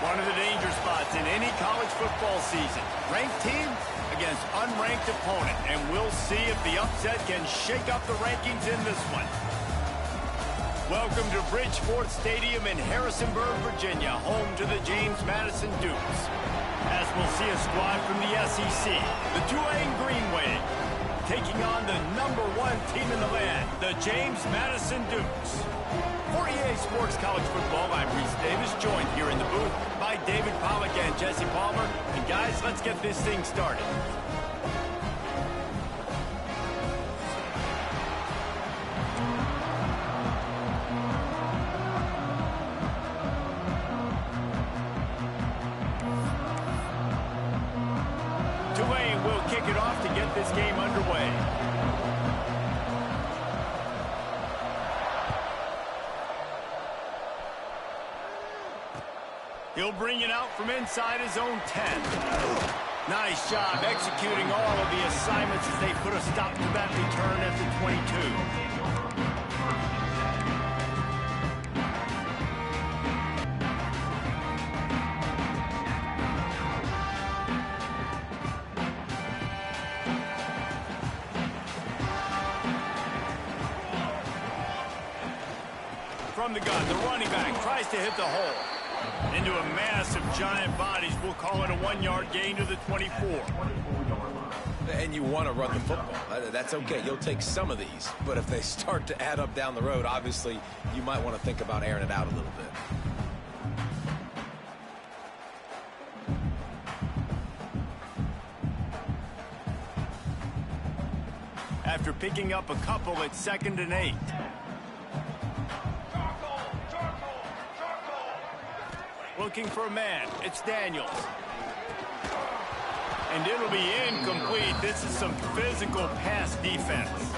One of the danger spots in any college football season. Ranked team against unranked opponent. And we'll see if the upset can shake up the rankings in this one. Welcome to Bridgeport Stadium in Harrisonburg, Virginia, home to the James Madison Dukes. As we'll see a squad from the SEC, the Tulane Green Wave, taking on the #1 team in the land, the James Madison Dukes. For EA Sports College Football, I'm Reese Davis, joined here in the booth by David Pollack and Jesse Palmer. And guys, let's get this thing started. Tulane will kick it off to get this game underway. He'll bring it out from inside his own 10. Nice job executing all of the assignments as they put a stop to that return at the 22. From the gun, the running back tries to hit the hole. Into a mass of giant bodies, we'll call it a 1-yard gain to the 24. And you want to run the football. That's okay. You'll take some of these. But if they start to add up down the road, obviously, you might want to think about airing it out a little bit. After picking up a couple at 2nd and 8. Looking for a man. It's Daniels. And it'll be incomplete. This is some physical pass defense.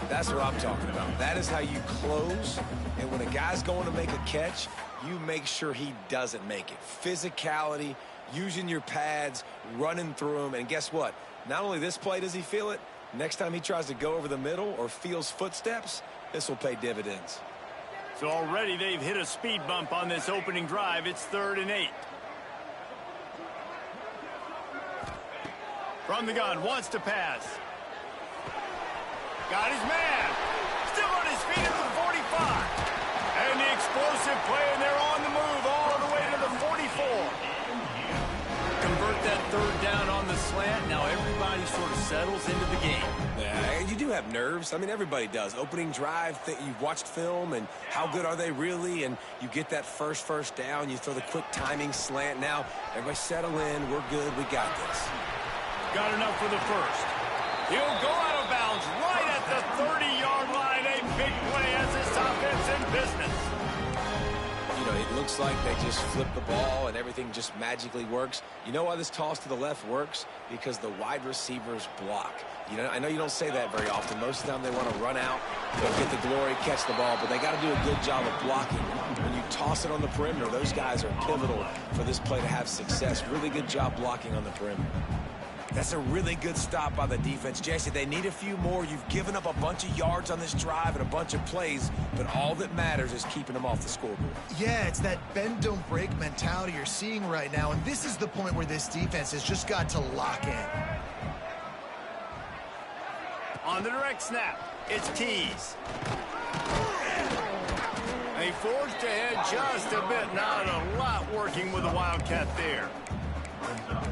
That's what I'm talking about. That is how you close. And when a guy's going to make a catch, you make sure he doesn't make it. Physicality, using your pads, running through them. And guess what? Not only this play does he feel it, next time he tries to go over the middle or feels footsteps, this will pay dividends. So already they've hit a speed bump on this opening drive. It's 3rd and 8. From the gun, wants to pass. Got his man. Still on his feet at the 45. And the explosive play, and they're on the move all the way to the 44. Convert that 3rd down on the slant. Now everybody sort of settles into the game. Yeah, and you do have nerves. I mean, everybody does. Opening drive, you've watched film, and how good are they really? And you get that first down. You throw the quick timing slant. Now, everybody settle in. We're good. We got this. Got enough for the first. He'll go out of bounds right at the 30-yard line. A big play as this offense in business. You know, it looks like they just flip the ball and everything just magically works. You know why this toss to the left works? Because the wide receivers block. You know, I know you don't say that very often. Most of the time they want to run out, they'll get the glory, catch the ball, but they got to do a good job of blocking. When you toss it on the perimeter, those guys are pivotal for this play to have success. Really good job blocking on the perimeter. That's a really good stop by the defense. Jesse, they need a few more. You've given up a bunch of yards on this drive and a bunch of plays, but all that matters is keeping them off the scoreboard. Yeah, it's that bend, don't break mentality you're seeing right now, and this is the point where this defense has just got to lock in. On the direct snap, it's Tees. They forged ahead just a bit. Not a lot working with the Wildcat there.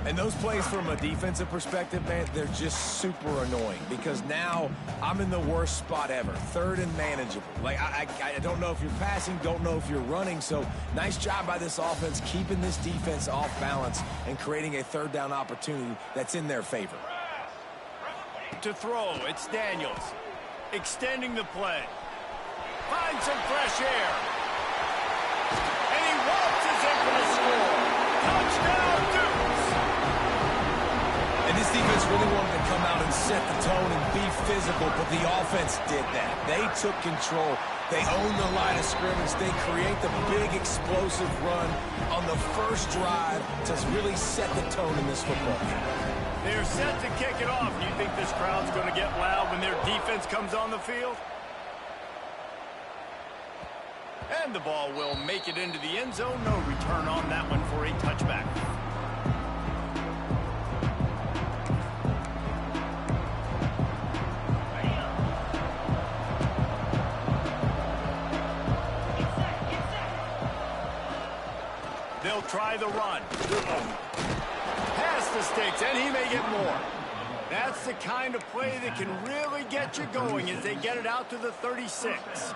And those plays from a defensive perspective, man, they're just super annoying because now I'm in the worst spot ever. 3rd and manageable. Like, I don't know if you're passing, don't know if you're running. So nice job by this offense keeping this defense off balance and creating a 3rd down opportunity that's in their favor. To throw, it's Daniels. Extending the play. Finds some fresh air. And he waltzes in for the score. Touchdown, Dukes! And this defense really wanted to come out and set the tone and be physical, but the offense did that. They took control. They owned the line of scrimmage. They create the big explosive run on the first drive to really set the tone in this football game. They're set to kick it off. Do you think this crowd's going to get loud when their defense comes on the field? And the ball will make it into the end zone. No return on that one for a touchback. They'll try the run. Past the sticks, and he may get more. That's the kind of play that can really get you going as they get it out to the 36.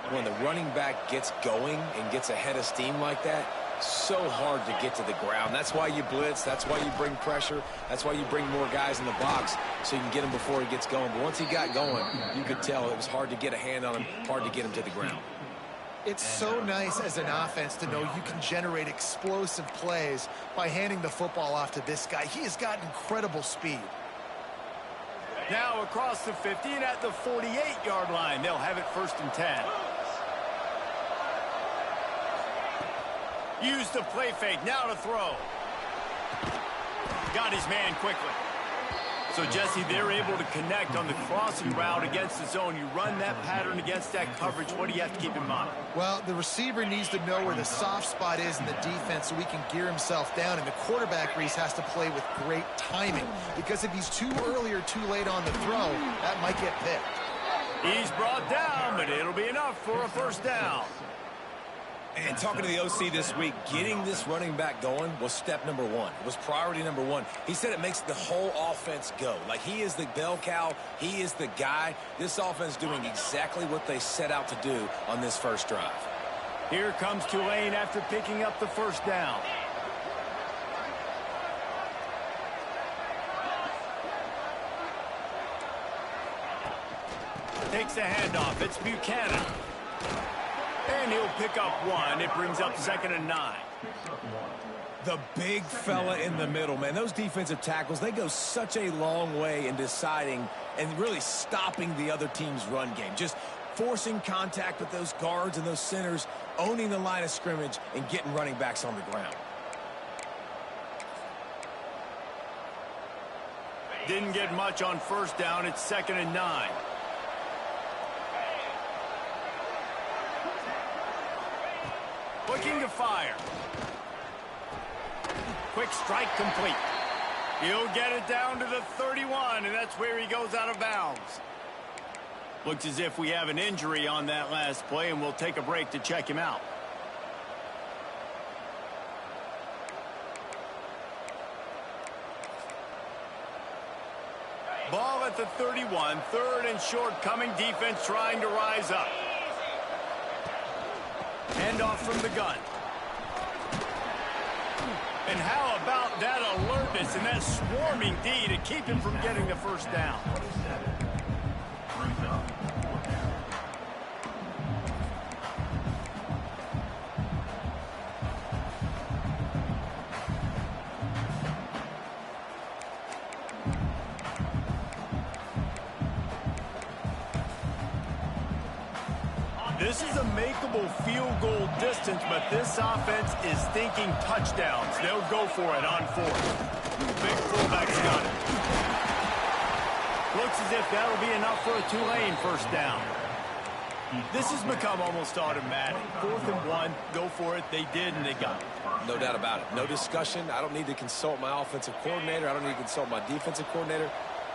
When the running back gets going and gets ahead of steam like that, so hard to get to the ground. That's why you blitz. That's why you bring pressure. That's why you bring more guys in the box so you can get him before he gets going. But once he got going, you could tell it was hard to get a hand on him, hard to get him to the ground. It's so nice as an offense to know you can generate explosive plays by handing the football off to this guy. He has got incredible speed. Now across the 50 and at the 48-yard line. They'll have it 1st and 10. Use the play fake. Now to throw. Got his man quickly. So, Jesse, they're able to connect on the crossing route against the zone. You run that pattern against that coverage. What do you have to keep in mind? Well, the receiver needs to know where the soft spot is in the defense so he can gear himself down. And the quarterback, Reese, has to play with great timing. Because if he's too early or too late on the throw, that might get picked. He's brought down, but it'll be enough for a 1st down. And talking to the OC this week, getting this running back going was step number one. It was priority number one. He said it makes the whole offense go. Like, he is the bell cow. He is the guy. This offense doing exactly what they set out to do on this first drive. Here comes Tulane after picking up the 1st down. Takes the handoff. It's Buchanan. And he'll pick up 1. It brings up 2nd and 9. The big fella in the middle, man. Those defensive tackles, they go such a long way in deciding and really stopping the other team's run game. Just forcing contact with those guards and those centers, owning the line of scrimmage, and getting running backs on the ground. Didn't get much on 1st down. It's 2nd and 9. Looking to fire. Quick strike complete. He'll get it down to the 31, and that's where he goes out of bounds. Looks as if we have an injury on that last play, and we'll take a break to check him out. Ball at the 31, 3rd and short coming. Defense trying to rise up. Handoff from the gun. And how about that alertness and that swarming D to keep him from getting the 1st down? This is a makeable field goal distance, but this offense is thinking touchdowns. They'll go for it on 4th. Big fullback's got it. Looks as if that'll be enough for a Tulane 1st down. This has become almost automatic. 4th and 1, go for it. They did, and they got it. No doubt about it. No discussion. I don't need to consult my offensive coordinator. I don't need to consult my defensive coordinator.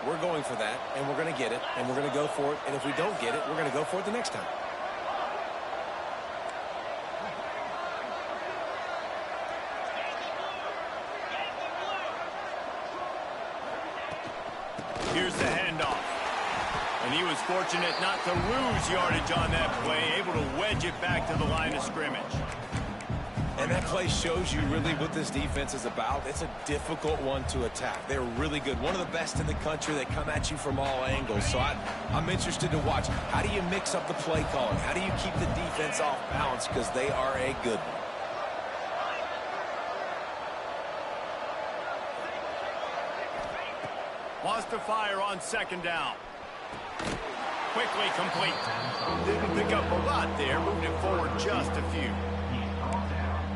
We're going for that, and we're going to get it, and we're going to go for it. And if we don't get it, we're going to go for it the next time. Here's the handoff. And he was fortunate not to lose yardage on that play, able to wedge it back to the line of scrimmage. And that play shows you really what this defense is about. It's a difficult one to attack. They're really good. One of the best in the country. They come at you from all angles. So I'm interested to watch. How do you mix up the play calling? How do you keep the defense off balance? Because they are a good one. Wants to fire on 2nd down. Quickly complete. Didn't pick up a lot there. Moved it forward just a few.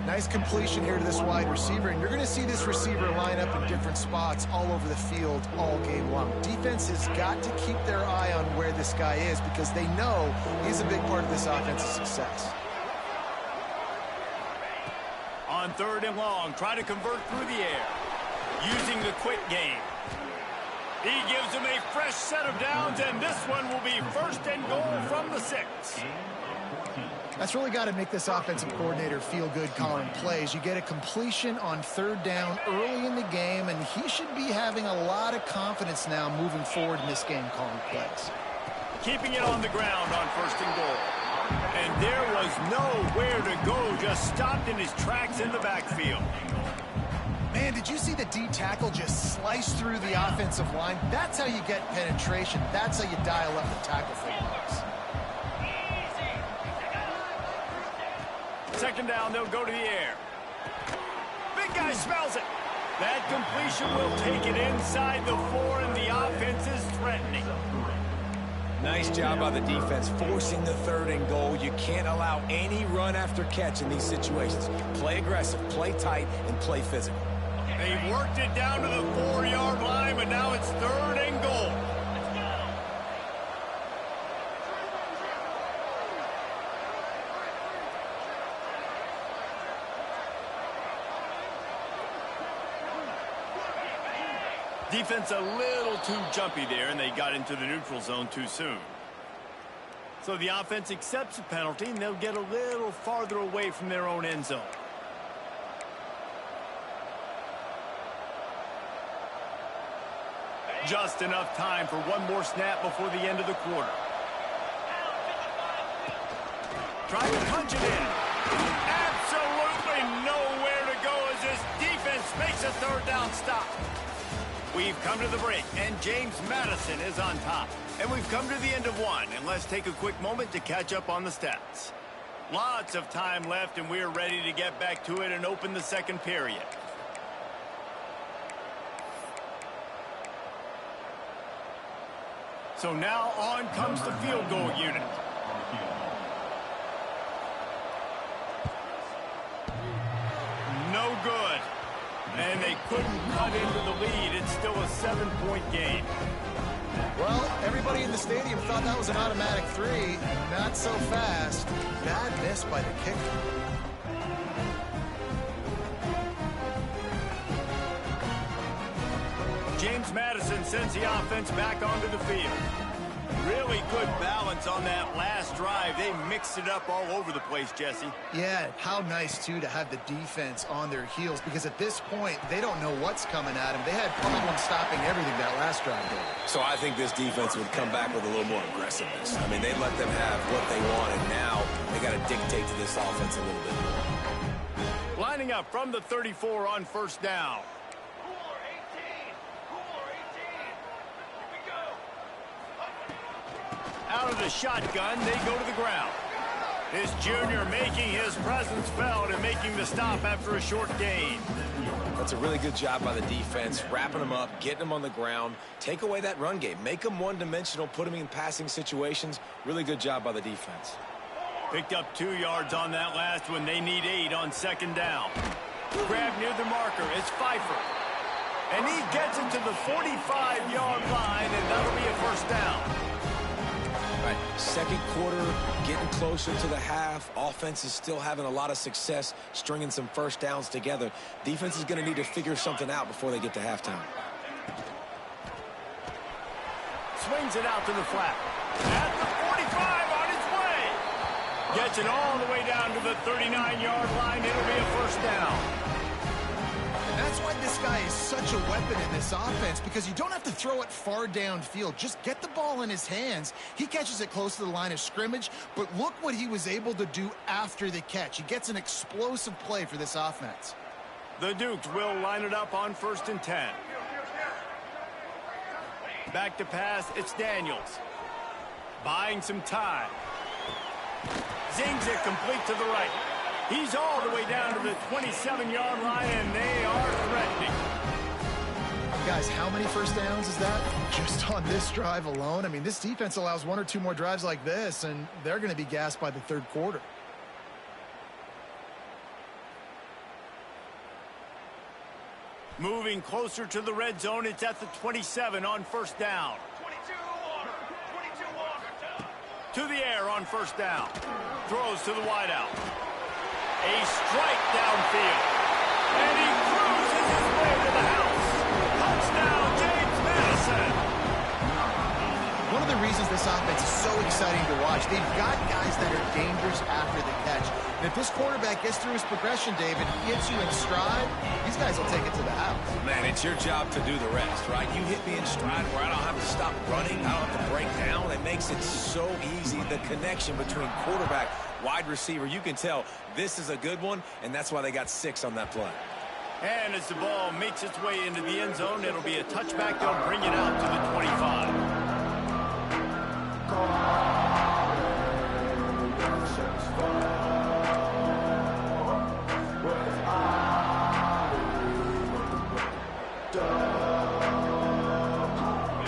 Nice completion here to this wide receiver, and you're going to see this receiver line up in different spots all over the field all game long. Defense has got to keep their eye on where this guy is because they know he's a big part of this offense's success. on 3rd and long. Try to convert through the air. Using the quick game. He gives them a fresh set of downs, and this one will be 1st and goal from the 6. That's really got to make this offensive coordinator feel good calling plays. You get a completion on 3rd down early in the game, and he should be having a lot of confidence now moving forward in this game calling plays. Keeping it on the ground on 1st and goal. And there was nowhere to go, just stopped in his tracks in the backfield. Man, did you see the D tackle just slice through the offensive line? That's how you get penetration. That's how you dial up the tackle for blocks. 2nd down, they'll go to the air. Big guy smells it. That completion will take it inside the 4, and the offense is threatening. Nice job by the defense forcing the 3rd and goal. You can't allow any run after catch in these situations. Play aggressive, play tight, and play physical. They worked it down to the 4-yard line, but now it's 3rd and goal. Defense a little too jumpy there, and they got into the neutral zone too soon. So the offense accepts a penalty, and they'll get a little farther away from their own end zone. Just enough time for one more snap before the end of the quarter. Trying to punch it in. Absolutely nowhere to go as this defense makes a 3rd down stop. We've come to the break, and James Madison is on top. And we've come to the end of one, and let's take a quick moment to catch up on the stats. Lots of time left, and we're ready to get back to it and open the 2nd period. So now on comes the field goal unit. No good. And they couldn't cut into the lead. It's still a 7-point game. Well, everybody in the stadium thought that was an automatic 3. Not so fast. Bad miss by the kicker. James Madison sends the offense back onto the field. Really good balance on that last drive. They mixed it up all over the place, Jesse. Yeah, how nice, too, to have the defense on their heels, because at this point, they don't know what's coming at them. They had problems stopping everything that last drive did. So I think this defense would come back with a little more aggressiveness. I mean, they let them have what they want, and now they got to dictate to this offense a little bit more. Lining up from the 34 on 1st down. Out of the shotgun, they go to the ground. This junior making his presence felt and making the stop after a short gain. That's a really good job by the defense, wrapping them up, getting them on the ground. Take away that run game. Make them one-dimensional, put them in passing situations. Really good job by the defense. Picked up 2 yards on that last one. They need 8 on 2nd down. Grab near the marker. It's Pfeiffer. And he gets it to the 45-yard line, and that'll be a 1st down. Right. 2nd quarter, getting closer to the half. Offense is still having a lot of success stringing some 1st downs together. Defense is going to need to figure something out before they get to halftime. Swings it out to the flat. At the 45 on its way. Gets it all the way down to the 39-yard line. It'll be a 1st down. That's why this guy is such a weapon in this offense, because you don't have to throw it far downfield. Just get the ball in his hands. He catches it close to the line of scrimmage, but look what he was able to do after the catch. He gets an explosive play for this offense. The Dukes will line it up on 1st and 10. Back to pass, it's Daniels. Buying some time. Zings it complete to the right. He's all the way down to the 27-yard line, and they are threatening. Guys, how many 1st downs is that? Just on this drive alone? I mean, this defense allows 1 or 2 more drives like this, and they're going to be gassed by the 3rd quarter. Moving closer to the red zone, it's at the 27 on 1st down. 22 Walker. To the air on 1st down. Throws to the wideout. A strike downfield. And he cruises his way to the house. Touchdown, James Madison. One of the reasons this offense is so exciting to watch, they've got guys that are dangerous after the catch. And if this quarterback gets through his progression, David, gets you in stride, these guys will take it to the house. Man, it's your job to do the rest, right? You hit me in stride where I don't have to stop running. I don't have to break down. It makes it so easy. The connection between quarterback, wide receiver, you can tell this is a good one, and that's why they got 6 on that play. And as the ball makes its way into the end zone, it'll be a touchback. They'll bring it out to the 25.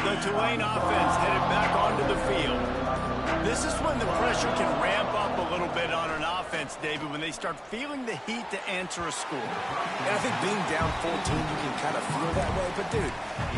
The Tulane offense headed back onto the field. This is when the pressure can ramp up a little bit on an offense, David, when they start feeling the heat to answer a score. And I think being down 14, you can kind of feel that way. But, dude,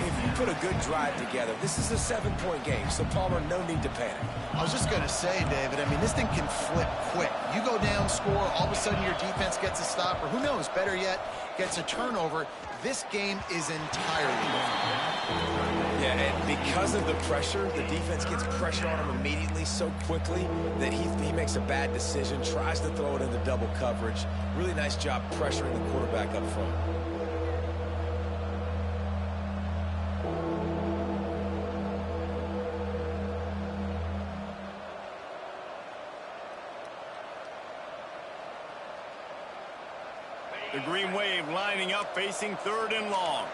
if you put a good drive together, this is a 7-point game. So, Palmer, no need to panic. I was just going to say, David, I mean, this thing can flip quick. You go down, score, all of a sudden your defense gets a stop, or who knows, better yet, gets a turnover. This game is entirely different. Yeah, and because of the pressure, the defense gets pressure on him immediately so quickly that he makes a bad decision, tries to throw it into double coverage. Really nice job pressuring the quarterback up front. The Green Wave lining up, facing 3rd and long.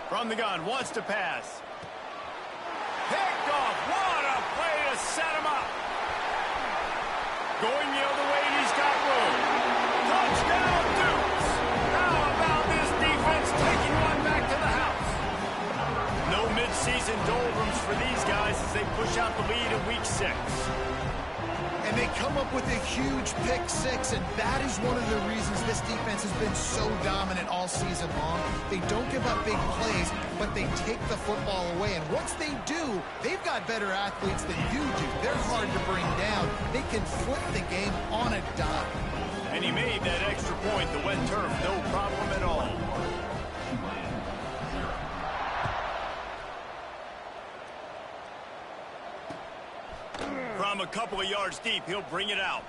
From the gun, wants to pass. Picked off. What a play to set him up. Going the other way, and he's got room. Touchdown, Dukes. How about this defense taking one back to the house? No midseason doldrums for these guys as they push out the lead in week 6. And they come up with a huge pick 6, and that is one of the reasons this defense has been so dominant all season long. They don't give up big plays, but they take the football away. And once they do, they've got better athletes than you do. They're hard to bring down. They can flip the game on a dime. And he made that extra point, the wet turf, no problem at all. From a couple of yards deep, he'll bring it out.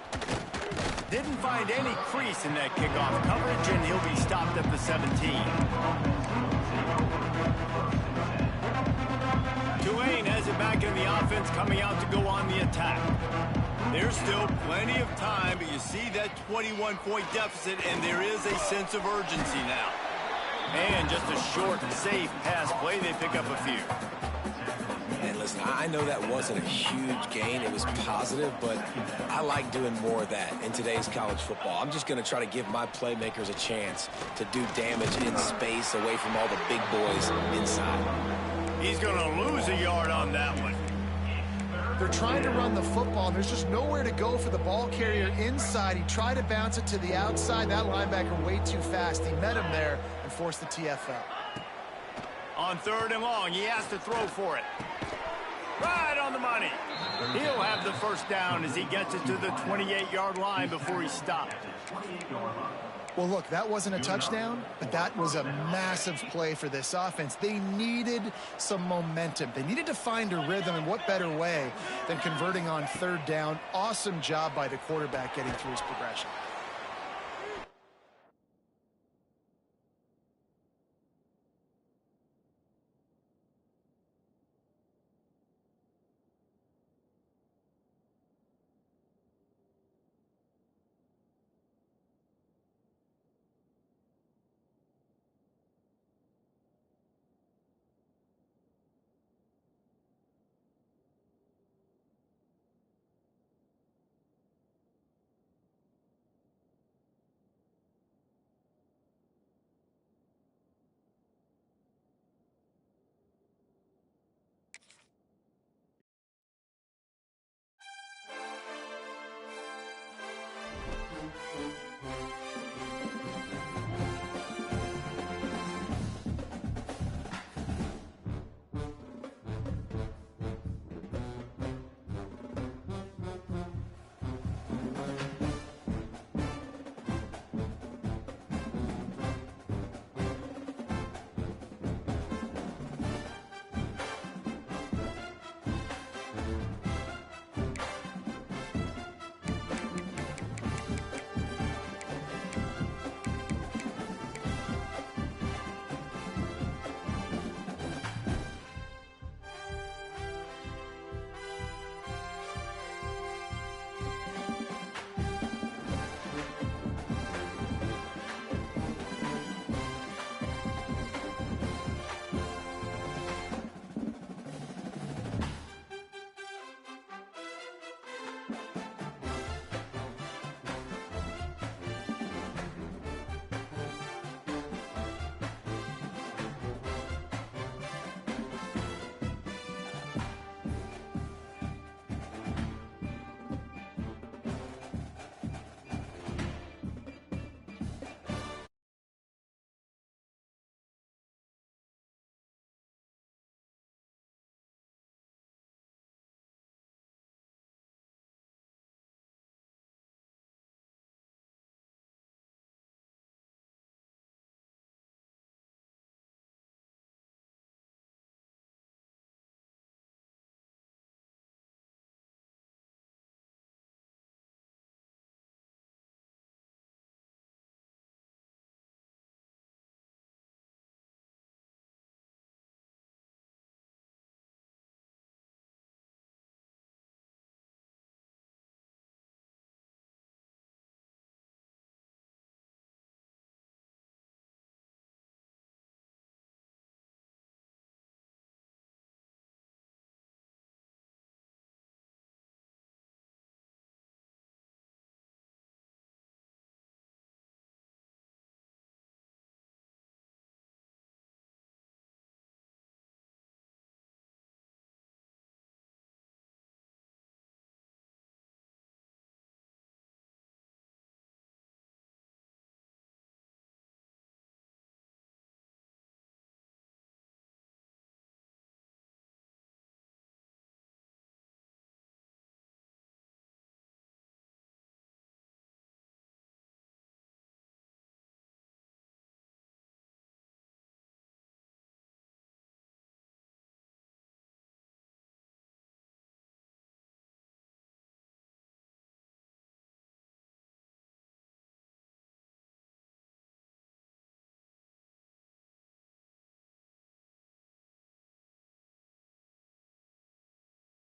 Didn't find any crease in that kickoff coverage, and he'll be stopped at the 17. Tulane has it back in the offense, coming out to go on the attack. There's still plenty of time, but you see that 21-point deficit, and there is a sense of urgency now. And just a short, safe pass play, they pick up a few. And listen, I know that wasn't a huge gain. It was positive, but I like doing more of that in today's college football. I'm just going to try to give my playmakers a chance to do damage in space away from all the big boys inside. He's going to lose a yard on that one. They're trying to run the football, and there's just nowhere to go for the ball carrier inside. He tried to bounce it to the outside. That linebacker way too fast. He met him there and forced the TFL. On 3rd and long, he has to throw for it. Right on the money. He'll have the first down as he gets it to the 28-yard line before he's stopped. Well, look, that wasn't a touchdown, but that was a massive play for this offense. They needed some momentum. They needed to find a rhythm, and what better way than converting on 3rd down. Awesome job by the quarterback getting through his progression.